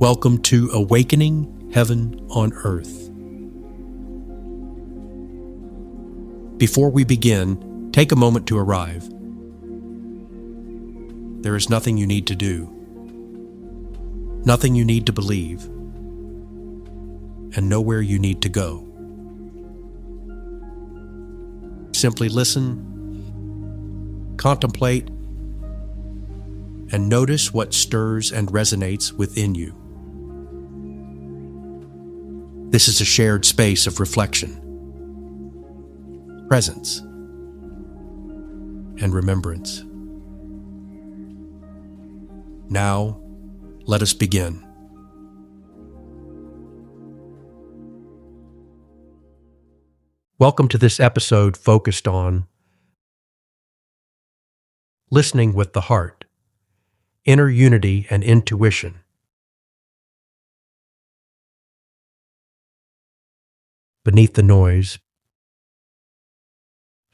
Welcome to Awakening Heaven on Earth. Before we begin, take a moment to arrive. There is nothing you need to do, nothing you need to believe, and nowhere you need to go. Simply listen, contemplate, and notice what stirs and resonates within you. This is a shared space of reflection, presence, and remembrance. Now, let us begin. Welcome to this episode focused on listening with the heart, inner unity and intuition. Beneath the noise,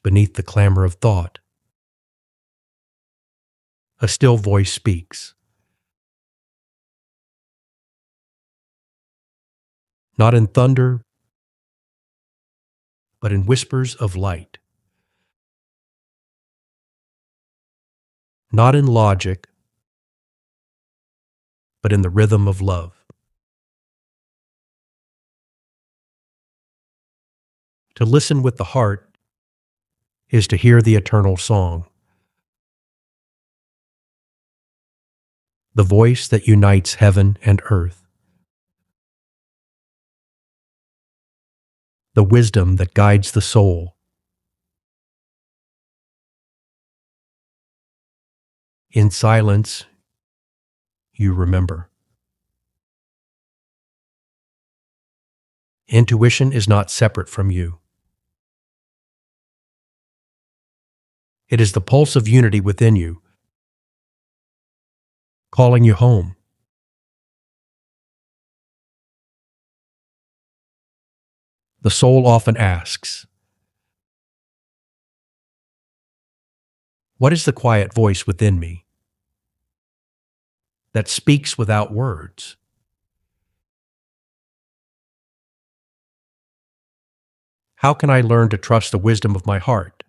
beneath the clamor of thought, a still voice speaks. Not in thunder, but in whispers of light. Not in logic, but in the rhythm of love. To listen with the heart is to hear the eternal song, the voice that unites heaven and earth, the wisdom that guides the soul. In silence, you remember. Intuition is not separate from you. It is the pulse of unity within you, calling you home. The soul often asks, what is the quiet voice within me that speaks without words? How can I learn to trust the wisdom of my heart,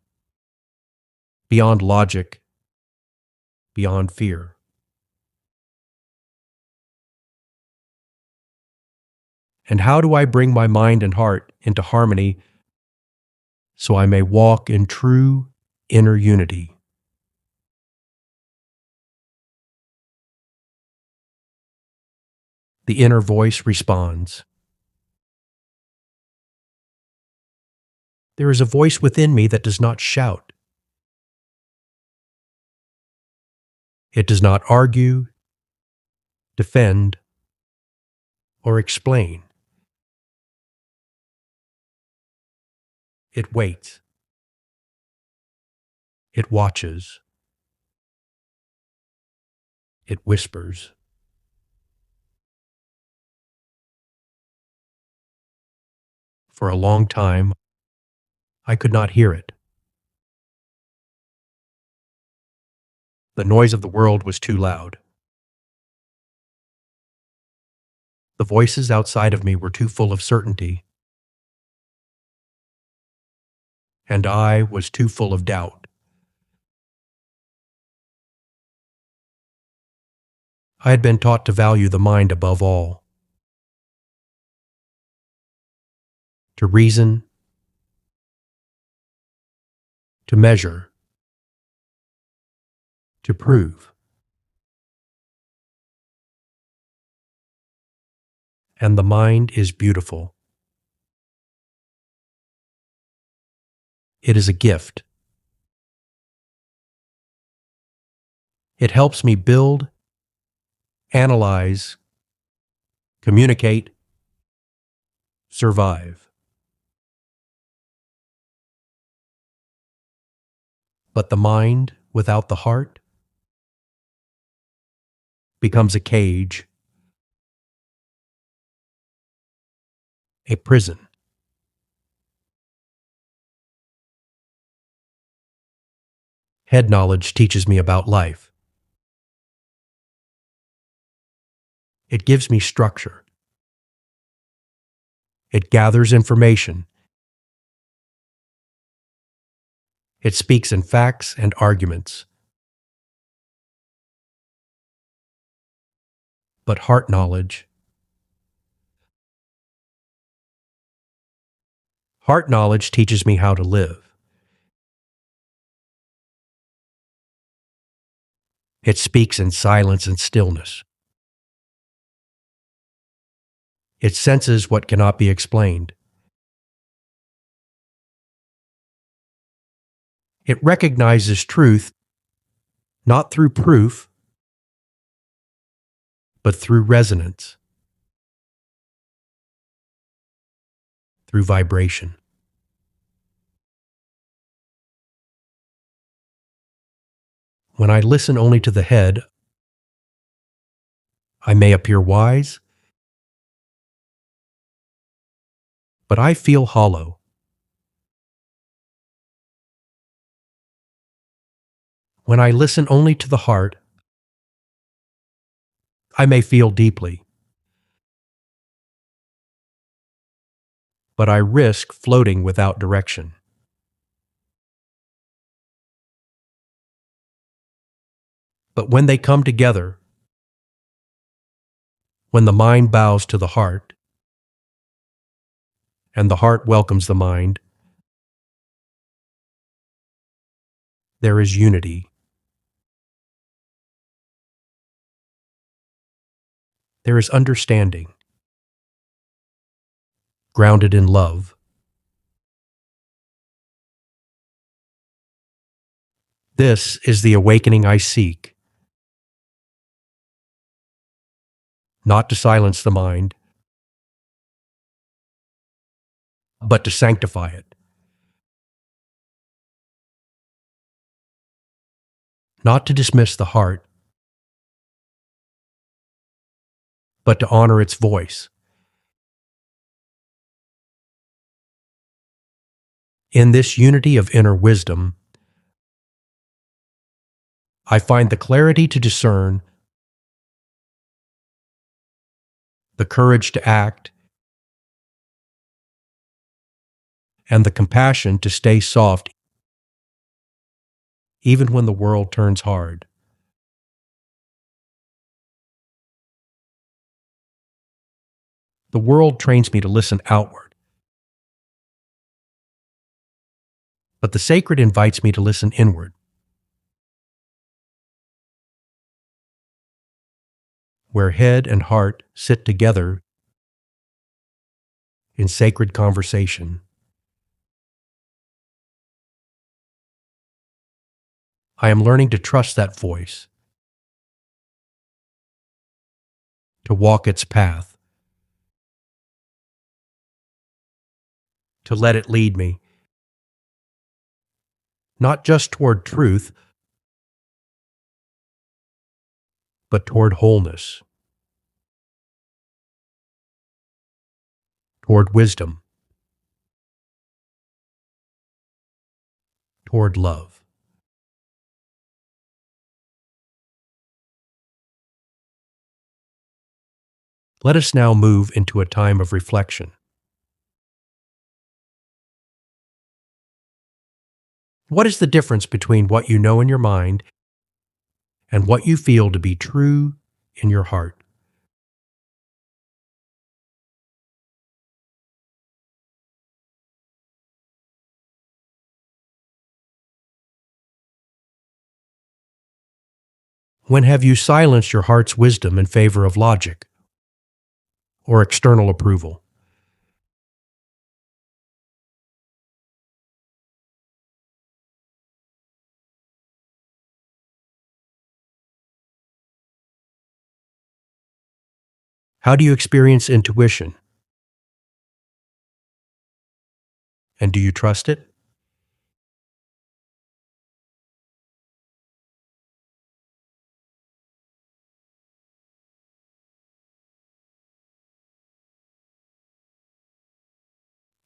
beyond logic, beyond fear? And how do I bring my mind and heart into harmony so I may walk in true inner unity? The inner voice responds. There is a voice within me that does not shout. It does not argue, defend, or explain. It waits. It watches. It whispers. For a long time, I could not hear it. The noise of the world was too loud. The voices outside of me were too full of certainty, and I was too full of doubt. I had been taught to value the mind above all, to reason, to measure, to prove. And the mind is beautiful. It is a gift. It helps me build, analyze, communicate, survive. But the mind without the heart becomes a cage, a prison. Head knowledge teaches me about life. It gives me structure. It gathers information. It speaks in facts and arguments. But heart knowledge teaches me how to live. It speaks in silence and stillness. It senses what cannot be explained. It recognizes truth not through proof, but through resonance, through vibration. When I listen only to the head, I may appear wise, but I feel hollow. When I listen only to the heart, I may feel deeply, but I risk floating without direction. But when they come together, when the mind bows to the heart, and the heart welcomes the mind, there is unity. There is understanding, grounded in love. This is the awakening I seek, not to silence the mind, but to sanctify it, not to dismiss the heart, but to honor its voice. In this unity of inner wisdom, I find the clarity to discern, the courage to act, and the compassion to stay soft even when the world turns hard. The world trains me to listen outward, but the sacred invites me to listen inward, where head and heart sit together in sacred conversation. I am learning to trust that voice, to walk its path, to let it lead me, not just toward truth, but toward wholeness, toward wisdom, toward love. Let us now move into a time of reflection. What is the difference between what you know in your mind and what you feel to be true in your heart? When have you silenced your heart's wisdom in favor of logic or external approval? How do you experience intuition? And do you trust it?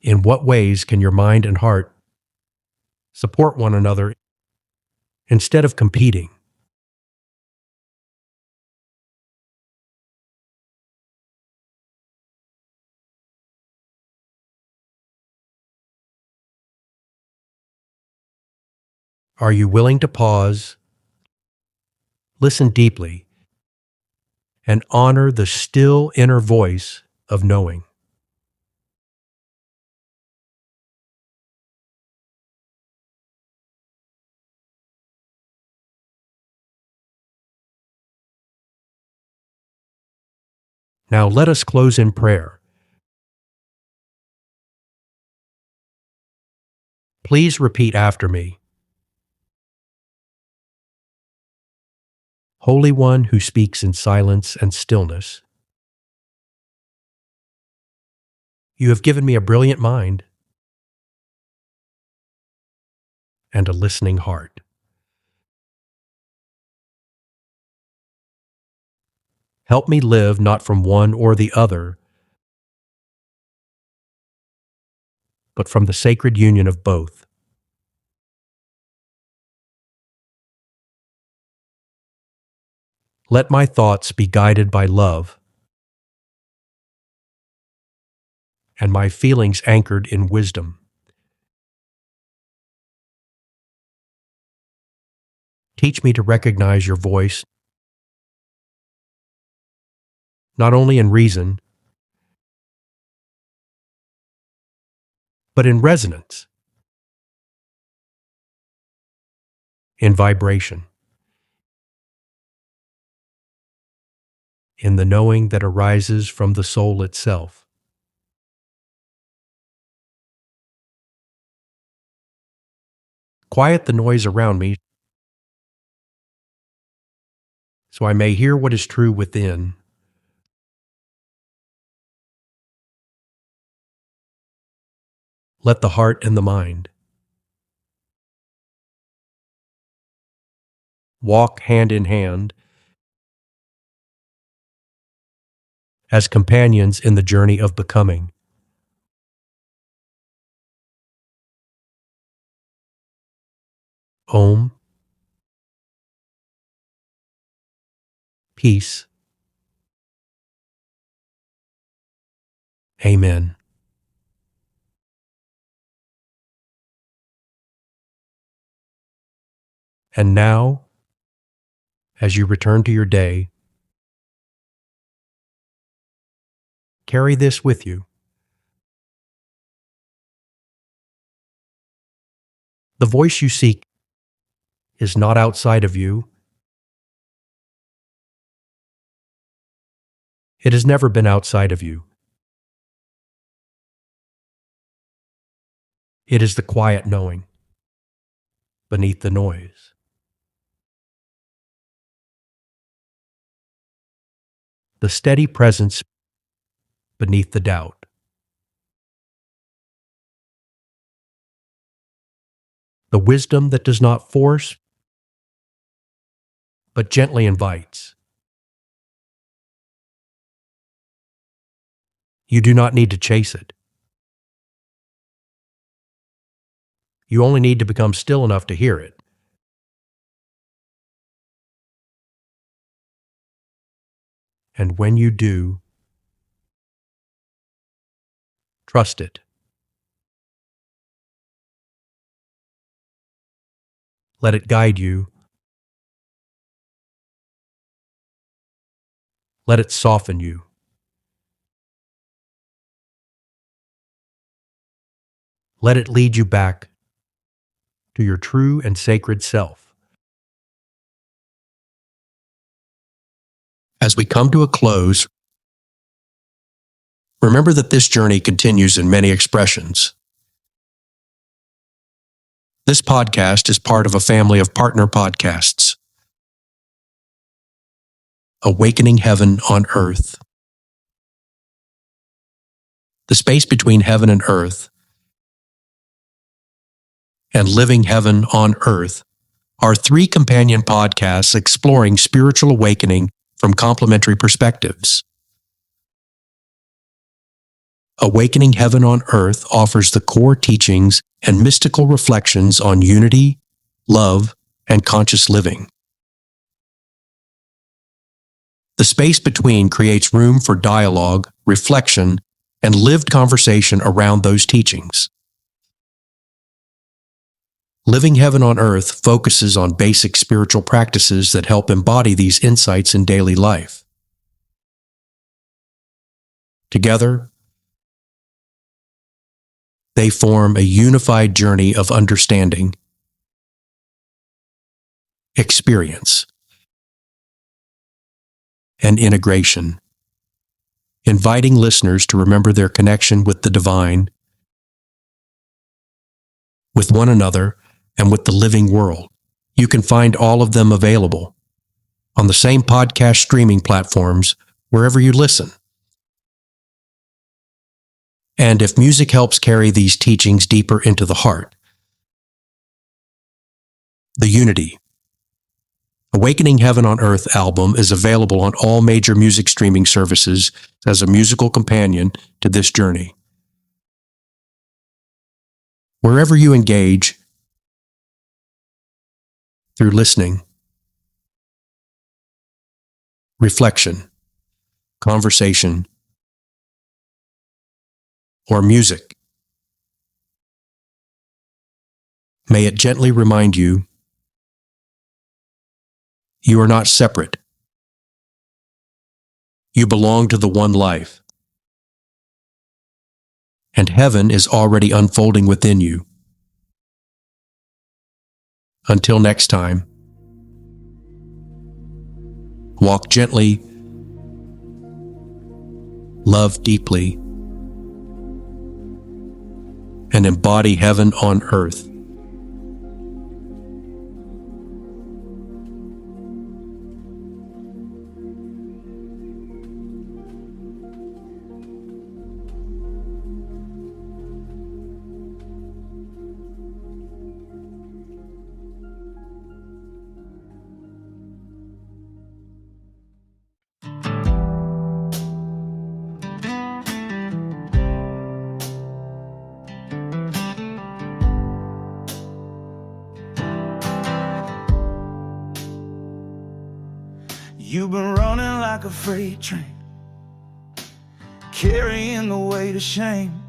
In what ways can your mind and heart support one another instead of competing? Are you willing to pause, listen deeply, and honor the still inner voice of knowing? Now let us close in prayer. Please repeat after me. Holy One who speaks in silence and stillness, you have given me a brilliant mind and a listening heart. Help me live not from one or the other, but from the sacred union of both. Let my thoughts be guided by love, and my feelings anchored in wisdom. Teach me to recognize your voice, not only in reason, but in resonance, in vibration, in the knowing that arises from the soul itself. Quiet the noise around me so I may hear what is true within. Let the heart and the mind walk hand in hand as companions in the journey of becoming. Om, peace, Amen. And now, as you return to your day, carry this with you. The voice you seek is not outside of you. It has never been outside of you. It is the quiet knowing beneath the noise. The steady presence beneath the doubt. The wisdom that does not force, but gently invites. You do not need to chase it. You only need to become still enough to hear it. And when you do, trust it. Let it guide you. Let it soften you. Let it lead you back to your true and sacred self. As we come to a close, remember that this journey continues in many expressions. This podcast is part of a family of partner podcasts. Awakening Heaven on Earth. The space between heaven and earth and Living Heaven on Earth are 3 companion podcasts exploring spiritual awakening from complementary perspectives. Awakening Heaven on Earth offers the core teachings and mystical reflections on unity, love, and conscious living. The space between creates room for dialogue, reflection, and lived conversation around those teachings. Living Heaven on Earth focuses on basic spiritual practices that help embody these insights in daily life. Together, they form a unified journey of understanding, experience, and integration, inviting listeners to remember their connection with the divine, with one another, and with the living world. You can find all of them available on the same podcast streaming platforms wherever you listen. And if music helps carry these teachings deeper into the heart, the Unity, Awakening Heaven on Earth album is available on all major music streaming services as a musical companion to this journey. Wherever you engage, through listening, reflection, conversation, or music, may it gently remind you you are not separate. You belong to the one life, and heaven is already unfolding within you. Until next time, walk gently, love deeply, and embody heaven on earth. You've been running like a freight train, carrying the weight of shame.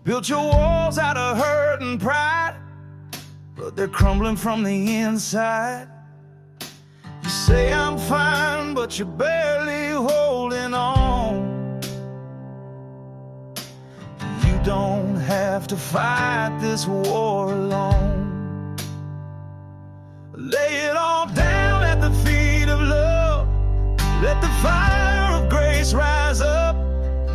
Built your walls out of hurt and pride, but they're crumbling from the inside. You say I'm fine, but you're barely holding on. You don't have to fight this war alone. Lay it all down at the feet of love. Let the fire of grace rise up.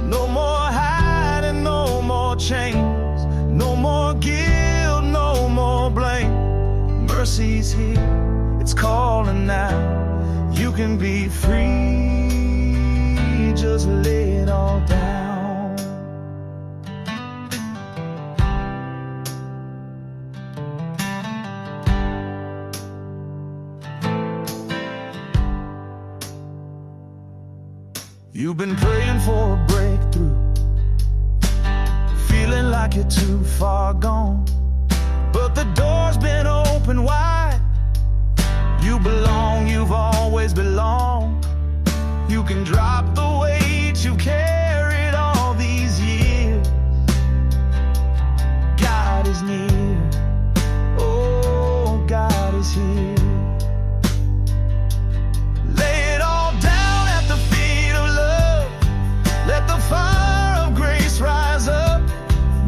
No more hiding, no more chains, no more guilt, no more blame. Mercy's here, it's calling now. You can be free, just lay it all down. You've been praying for a breakthrough, feeling like you're too far gone, but the door's been open wide. You belong, you've always belonged. You can drop the weight you've carried all these years. God is near, oh, God is here. Lay it all down at the feet of love. Let the fire of grace rise up.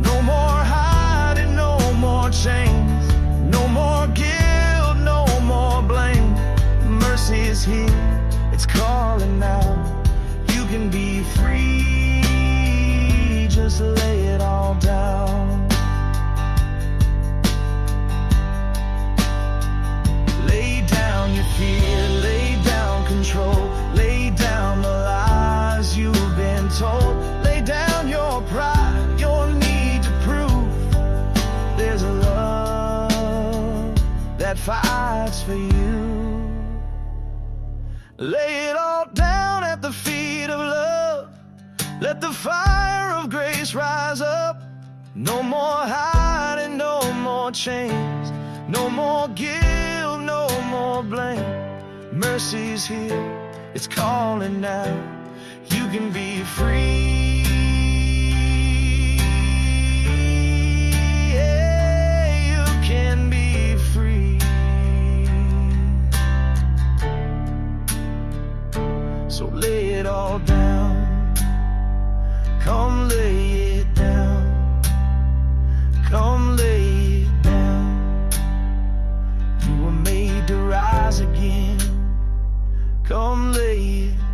No more hiding, no more chains, no more guilt, no more blame. Mercy is here, it's calling now. You can be free, just lay it all down. Lay down your fear, lay down control, lay down the lies you've been told. Lay down your pride, your need to prove there's a love that fights for you. Lay it all down at the feet of love. Let the fire of grace rise up. No more hiding, no more chains, no more guilt, no more blame. Mercy's here, it's calling now. You can be free. Yeah, you can So lay it all down. Come lay it down. Come lay it down. You were made to rise again. Come lay it down.